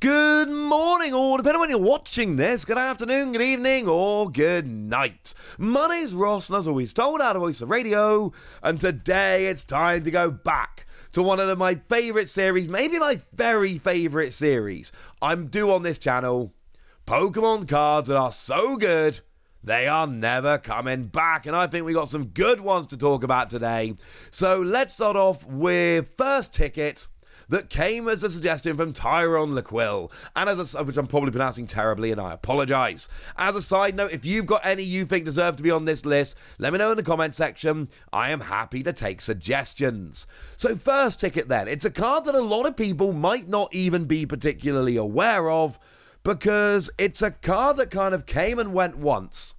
Good morning, or depending on when you're watching this, good afternoon, good evening, or good night. My name's Ross, and as always told, out of Voice of Radio, and today it's time to go back to one of my favourite series, maybe my very favourite series I'm due on this channel. Pokemon cards that are so good, they are never coming back, and I think we got some good ones to talk about today. So let's start off with first ticket that came as a suggestion from Tyrone Laquille, and which I'm probably pronouncing terribly, and I apologise. As a side note, if you've got any you think deserve to be on this list, let me know in the comment section. I am happy to take suggestions. So first ticket then, it's a card that a lot of people might not even be particularly aware of, because it's a card that kind of came and went once,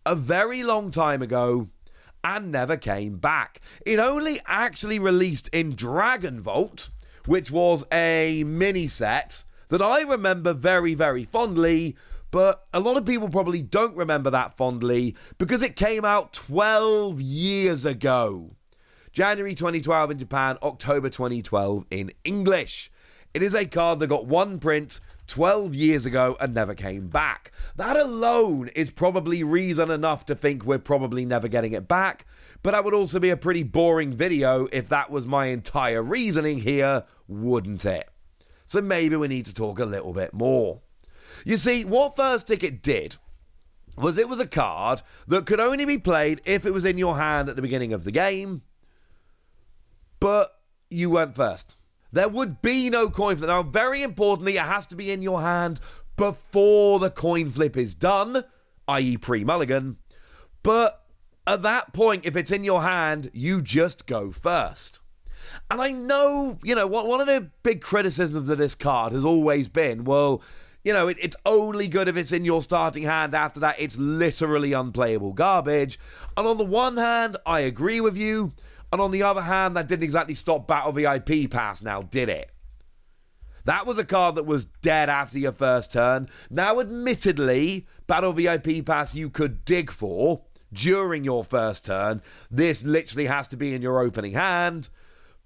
a very long time ago, and never came back. It only actually released in Dragon Vault, which was a mini set that I remember very, very fondly, but a lot of people probably don't remember that fondly because it came out 12 years ago. January 2012 in Japan, October 2012 in English. It is a card that got one print 12 years ago and never came back. That alone is probably reason enough to think we're probably never getting it back, but that would also be a pretty boring video if that was my entire reasoning here, wouldn't it? So maybe we need to talk a little bit more. You see, what First Ticket did was it was a card that could only be played if it was in your hand at the beginning of the game, but you went first. There would be no coin flip. Now, very importantly, it has to be in your hand before the coin flip is done, i.e. pre-mulligan. But at that point, if it's in your hand, you just go first. And I know, one of the big criticisms of this card has always been, well, it's only good if it's in your starting hand. After that, it's literally unplayable garbage. And on the one hand, I agree with you. And on the other hand, that didn't exactly stop Battle VIP Pass now, did it? That was a card that was dead after your first turn. Now, admittedly, Battle VIP Pass you could dig for during your first turn. This literally has to be in your opening hand.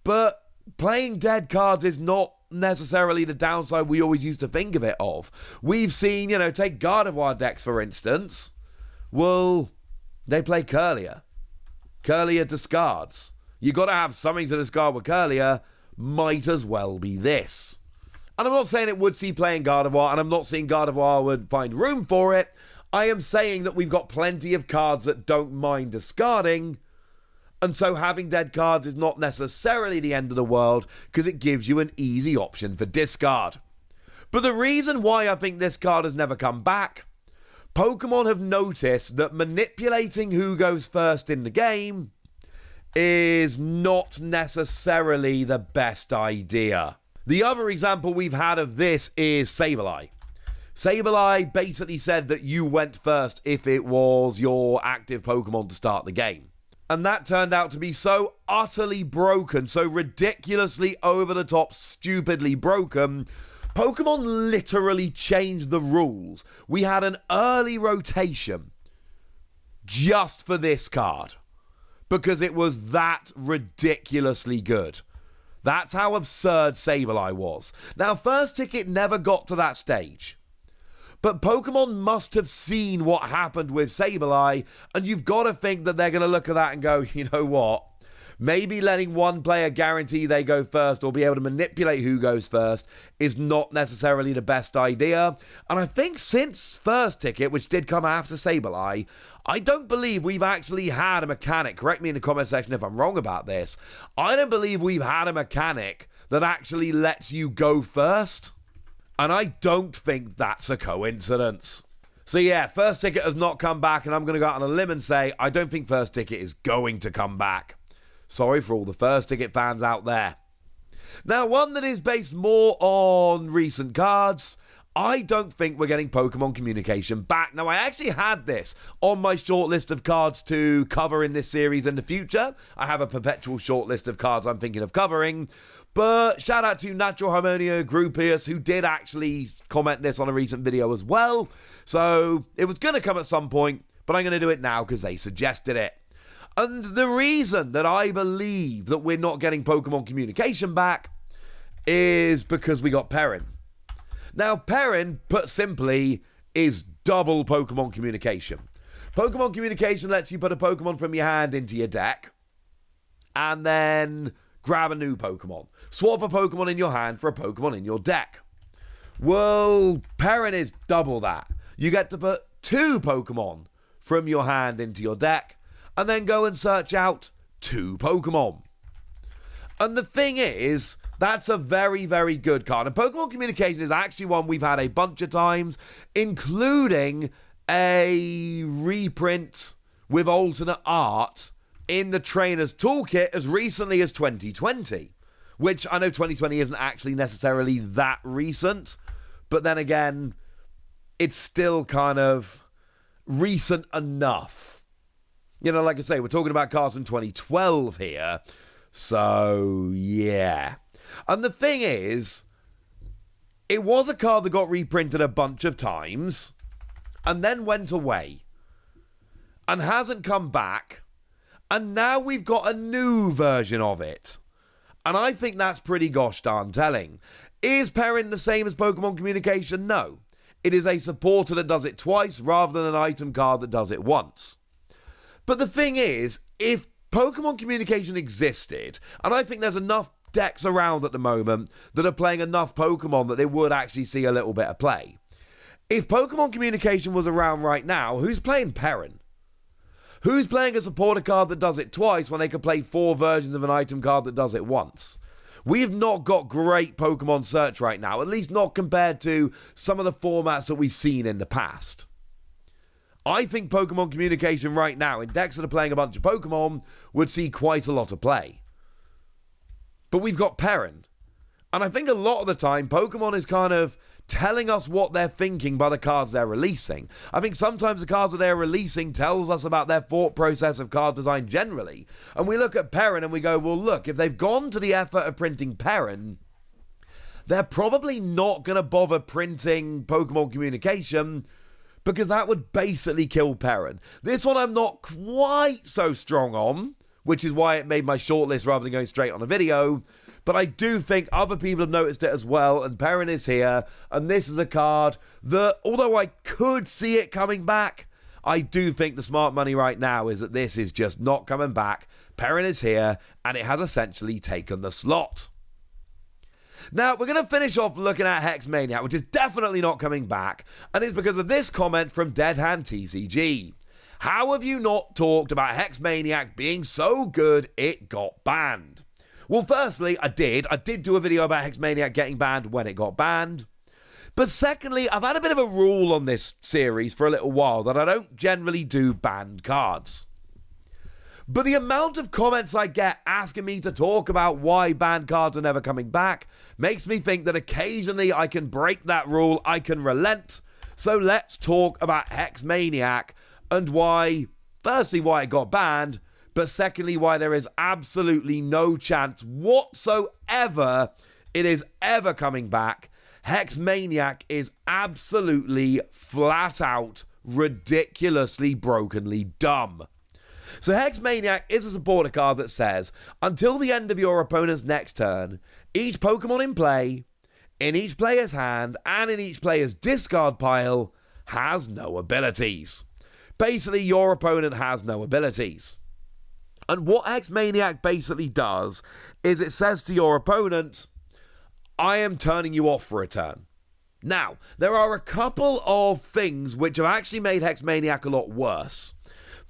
But playing dead cards is not necessarily the downside we always used to think of it of. We've seen, take Gardevoir decks, for instance. Well, they play Kirlia. Kirlia discards. You got to have something to discard with Kirlia. Might as well be this. And I'm not saying it would see playing Gardevoir, and I'm not saying Gardevoir would find room for it. I am saying that we've got plenty of cards that don't mind discarding, and so having dead cards is not necessarily the end of the world, because it gives you an easy option for discard. But the reason why I think this card has never come back, Pokemon have noticed that manipulating who goes first in the game is not necessarily the best idea. The other example we've had of this is Sableye. Sableye basically said that you went first if it was your active Pokemon to start the game. And that turned out to be so utterly broken, so ridiculously over the top, stupidly broken, Pokemon literally changed the rules. We had an early rotation just for this card because it was that ridiculously good. That's how absurd Sableye was. Now, First Ticket never got to that stage, but Pokemon must have seen what happened with Sableye, and you've got to think that they're going to look at that and go, you know what? Maybe letting one player guarantee they go first or be able to manipulate who goes first is not necessarily the best idea. And I think since First Ticket, which did come after Sableye, I don't believe we've actually had a mechanic. Correct me in the comment section if I'm wrong about this. I don't believe we've had a mechanic that actually lets you go first. And I don't think that's a coincidence. So yeah, First Ticket has not come back, and I'm going to go out on a limb and say I don't think First Ticket is going to come back. Sorry for all the First Ticket fans out there. Now, one that is based more on recent cards, I don't think we're getting Pokemon Communication back. Now, I actually had this on my short list of cards to cover in this series in the future. I have a perpetual short list of cards I'm thinking of covering. But shout out to Natural Harmonia Groupius, who did actually comment this on a recent video as well. So it was going to come at some point, but I'm going to do it now because they suggested it. And the reason that I believe that we're not getting Pokemon Communication back is because we got Perrin. Now, Perrin, put simply, is double Pokemon communication. Pokemon communication lets you put a Pokemon from your hand into your deck and then grab a new Pokemon. Swap a Pokemon in your hand for a Pokemon in your deck. Well, Perrin is double that. You get to put 2 Pokemon from your hand into your deck and then go and search out 2 Pokemon. And the thing is, that's a very, very good card. And Pokemon Communication is actually one we've had a bunch of times, including a reprint with alternate art in the Trainer's Toolkit as recently as 2020. Which I know 2020 isn't actually necessarily that recent, but then again, it's still kind of recent enough. You know, like I say, we're talking about cards from 2012 here. So, yeah. And the thing is, it was a card that got reprinted a bunch of times and then went away and hasn't come back. And now we've got a new version of it. And I think that's pretty gosh darn telling. Is Perrin the same as Pokemon Communication? No. It is a supporter that does it twice rather than an item card that does it once. But the thing is, if Pokemon Communication existed, and I think there's enough decks around at the moment that are playing enough Pokemon that they would actually see a little bit of play. If Pokemon Communication was around right now, who's playing Perrin? Who's playing a supporter card that does it twice when they can play 4 versions of an item card that does it once? We've not got great Pokemon search right now, at least not compared to some of the formats that we've seen in the past. I think Pokemon Communication right now, in decks that are playing a bunch of Pokemon, would see quite a lot of play. But we've got Perrin. And I think a lot of the time, Pokemon is kind of telling us what they're thinking by the cards they're releasing. I think sometimes the cards that they're releasing tells us about their thought process of card design generally. And we look at Perrin and we go, well, look, if they've gone to the effort of printing Perrin, they're probably not going to bother printing Pokemon Communication because that would basically kill Perrin. This one I'm not quite so strong on, which is why it made my shortlist rather than going straight on a video. But I do think other people have noticed it as well, and Perrin is here, and this is a card that, although I could see it coming back, I do think the smart money right now is that this is just not coming back. Perrin is here, and it has essentially taken the slot. Now, we're going to finish off looking at Hex Maniac, which is definitely not coming back, and it's because of this comment from Dead Hand TCG. How have you not talked about Hex Maniac being so good it got banned? Well, firstly, I did do a video about Hex Maniac getting banned when it got banned. But secondly, I've had a bit of a rule on this series for a little while that I don't generally do banned cards. But the amount of comments I get asking me to talk about why banned cards are never coming back makes me think that occasionally I can break that rule, I can relent. So let's talk about Hex Maniac and why, firstly, why it got banned, but secondly, why there is absolutely no chance whatsoever it is ever coming back. Hex Maniac is absolutely flat out, ridiculously, brokenly dumb. So Hex Maniac is a supporter card that says, until the end of your opponent's next turn, each Pokemon in play, in each player's hand, and in each player's discard pile has no abilities. Basically, your opponent has no abilities. And what Hex Maniac basically does is it says to your opponent, I am turning you off for a turn. Now, there are a couple of things which have actually made Hex Maniac a lot worse.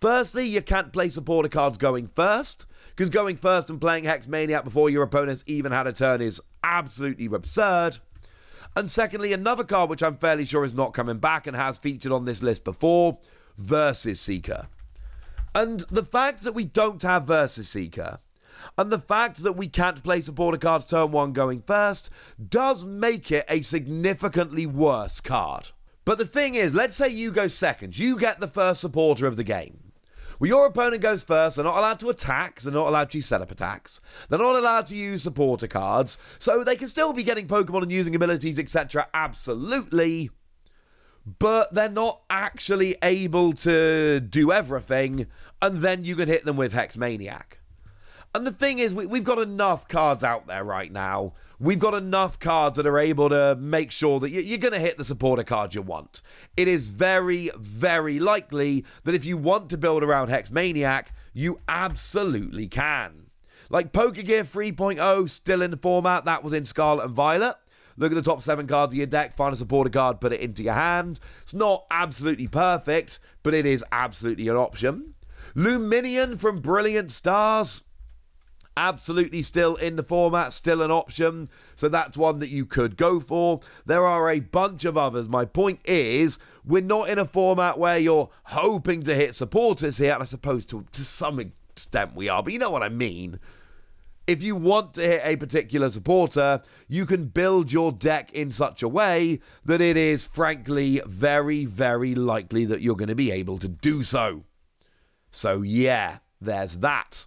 Firstly, you can't play supporter cards going first, because going first and playing Hex Maniac before your opponent's even had a turn is absolutely absurd. And secondly, another card which I'm fairly sure is not coming back and has featured on this list before, Versus Seeker. And the fact that we don't have Versus Seeker, and the fact that we can't play supporter cards turn 1 going first, does make it a significantly worse card. But the thing is, let's say you go second, you get the first supporter of the game. Well, your opponent goes first, they're not allowed to attack, they're not allowed to use setup attacks, they're not allowed to use supporter cards, so they can still be getting Pokemon and using abilities, etc., absolutely, but they're not actually able to do everything, and then you can hit them with Hex Maniac. And the thing is, we've got enough cards out there right now. We've got enough cards that are able to make sure that you're going to hit the supporter card you want. It is very, very likely that if you want to build around Hex Maniac, you absolutely can. Like Pokegear 3.0, still in the format. That was in Scarlet and Violet. Look at the top 7 cards of your deck, find a supporter card, put it into your hand. It's not absolutely perfect, but it is absolutely an option. Luminion from Brilliant Stars, absolutely still in the format, still an option. So that's one that you could go for. There are a bunch of others. My point is, we're not in a format where you're hoping to hit supporters here, and I suppose to some extent we are, but you know what I mean. If you want to hit a particular supporter, you can build your deck in such a way that it is, frankly, very, very likely that you're going to be able to do so. So yeah, there's that.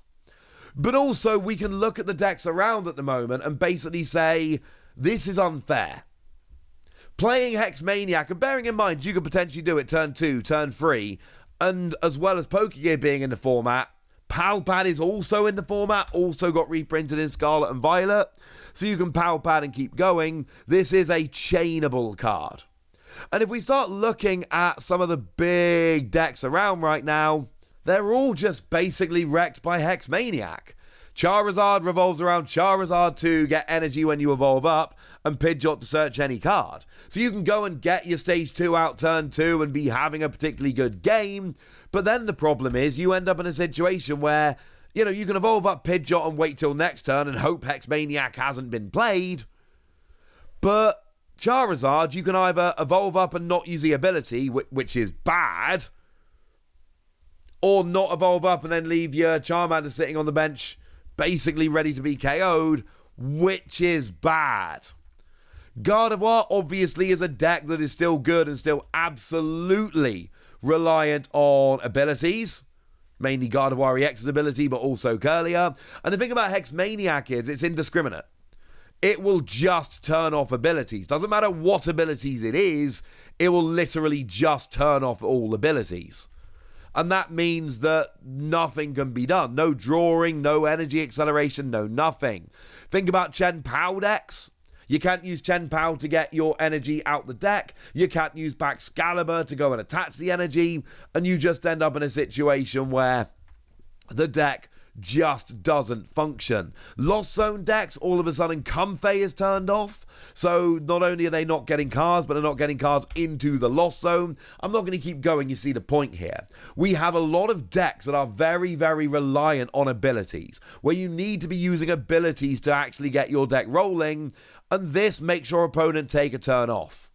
But also, we can look at the decks around at the moment and basically say, this is unfair. Playing Hex Maniac, and bearing in mind you could potentially do it turn 2, turn 3, and as well as Pokegear being in the format, Palpad is also in the format, also got reprinted in Scarlet and Violet, so you can Palpad and keep going. This is a chainable card. And if we start looking at some of the big decks around right now, they're all just basically wrecked by Hex Maniac. Charizard revolves around Charizard to get energy when you evolve up, and Pidgeot to search any card. So you can go and get your stage 2 out turn 2 and be having a particularly good game, but then the problem is you end up in a situation where, you can evolve up Pidgeot and wait till next turn and hope Hex Maniac hasn't been played, but Charizard, you can either evolve up and not use the ability, which is bad, or not evolve up and then leave your Charmander sitting on the bench basically ready to be KO'd, which is bad. Gardevoir obviously is a deck that is still good and still absolutely reliant on abilities. Mainly Gardevoir EX's ability, but also Curlier. And the thing about Hex Maniac is it's indiscriminate. It will just turn off abilities. Doesn't matter what abilities it is, it will literally just turn off all abilities. And that means that nothing can be done. No drawing, no energy acceleration, no nothing. Think about Chen Pao decks. You can't use Chen Pao to get your energy out the deck. You can't use Baxcalibur to go and attach the energy. And you just end up in a situation where the deck just doesn't function. Lost Zone decks, all of a sudden Comfey is turned off. So not only are they not getting cards, but they're not getting cards into the Lost Zone. I'm not going to keep going, you see the point here. We have a lot of decks that are very, very reliant on abilities, where you need to be using abilities to actually get your deck rolling, and this makes your opponent take a turn off.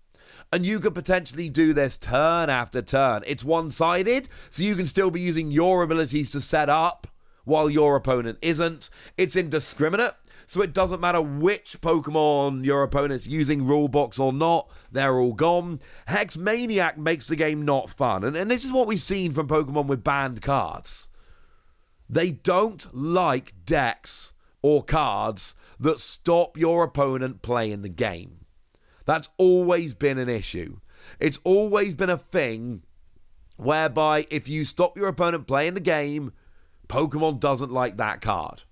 And you could potentially do this turn after turn. It's one-sided, so you can still be using your abilities to set up while your opponent isn't. It's indiscriminate, so it doesn't matter which Pokemon your opponent's using, rulebox or not, they're all gone. Hex Maniac makes the game not fun, and this is what we've seen from Pokemon with banned cards. They don't like decks or cards that stop your opponent playing the game. That's always been an issue. It's always been a thing whereby if you stop your opponent playing the game, Pokemon doesn't like that card.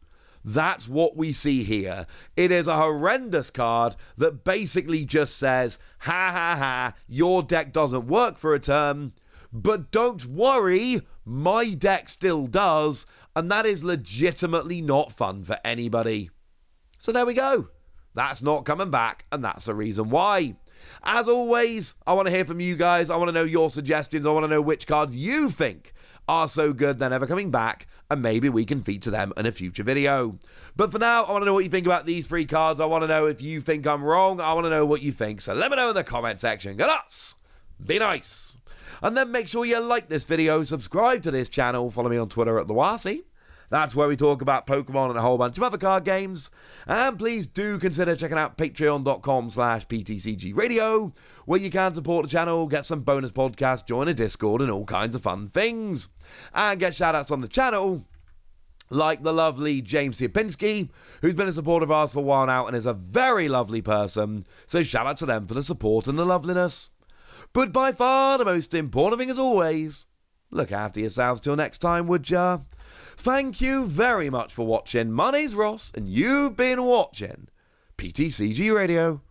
That's what we see here. It is a horrendous card that basically just says, ha ha ha, your deck doesn't work for a turn, but don't worry, my deck still does, and that is legitimately not fun for anybody. So there we go. That's not coming back, and that's the reason why. As always, I want to hear from you guys. I want to know your suggestions. I want to know which cards you think are so good they're never coming back, and maybe we can feature them in a future video. But for now, I want to know what you think about these 3 cards. I want to know if you think I'm wrong. I want to know what you think, so let me know in the comment section. Good us, be nice. And then make sure you like this video, subscribe to this channel, follow me on Twitter at TheWasi. That's where we talk about Pokemon and a whole bunch of other card games. And please do consider checking out patreon.com/PTCGradio, where you can support the channel, get some bonus podcasts, join a Discord, and all kinds of fun things. And get shout-outs on the channel, like the lovely James Sierpinski, who's been a supporter of ours for a while now and is a very lovely person. So shout out to them for the support and the loveliness. But by far the most important thing as always, look after yourselves till next time, would ya? Thank you very much for watching. My name's Ross, and you've been watching PTCG Radio.